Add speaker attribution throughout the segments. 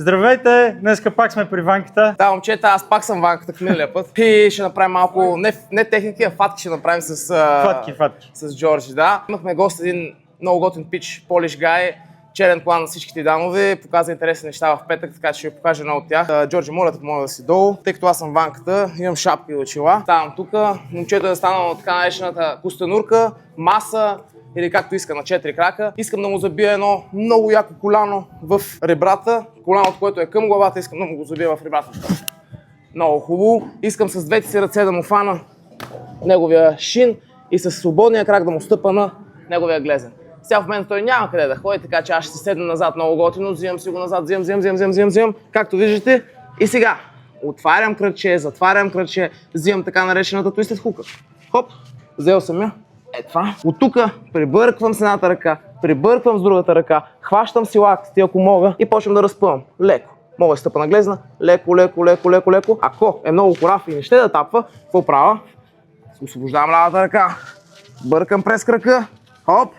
Speaker 1: Здравейте! Днеска пак сме при Ванката.
Speaker 2: Да, момчета, аз пак съм Ванката в миналия път. И ще направим малко, не техники, а фатки ще направим с...
Speaker 1: Фатки.
Speaker 2: С Джорджи, да. Имахме гост един много готин пич, Polish guy, черен план на всичките данове, показа интересни неща в петък, така че ще ви покажа едно от тях. Джорджи, моля да си долу, тъй като аз съм Ванката, имам шапка и очила. Ставам тук, момчето е станало така наречената костенурка, маса, или както иска на 4 крака. Искам да му забия едно много яко коляно в ребрата. Коляното, което е към главата, искам да му го забия в ребрата. Много хубаво. Искам с двете си ръце да му фана неговия шин и с свободния крак да му стъпа на неговия глезен. Сега в момента той няма къде да ходи, така че аз ще седна назад много готино, взимам си го назад, взимам. Както виждате. И сега отварям кръче, затварям кръче, взимам така наречената Twisted Hook. Хоп, взел съм я. Е това. От тук прибърквам с едната ръка, прибърквам с другата ръка, хващам си лактите, ако мога, и почвам да разпъвам. Леко. Мога да стъпа на глезна, леко. Ако е много корав и не ще да тапва, какво правя? Освобождавам лявата ръка, бъркам през крака, хоп,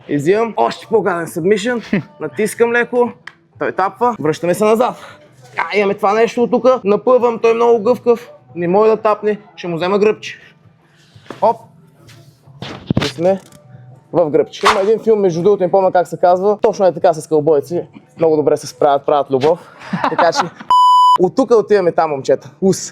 Speaker 2: и взимам още по-гаден submission, натискам леко, той тапва, връщаме се назад. Имаме това нещо от тук, напъвам, той е много гъвкав, не може да тапне, ще му взема гръбче. Хоп. И сме в гръбче. Има един филм, между другото, не помня как се казва. Точно е така с кълбойци. Много добре се справят, правят любов. Така че от тук отиваме там, момчета. Ус.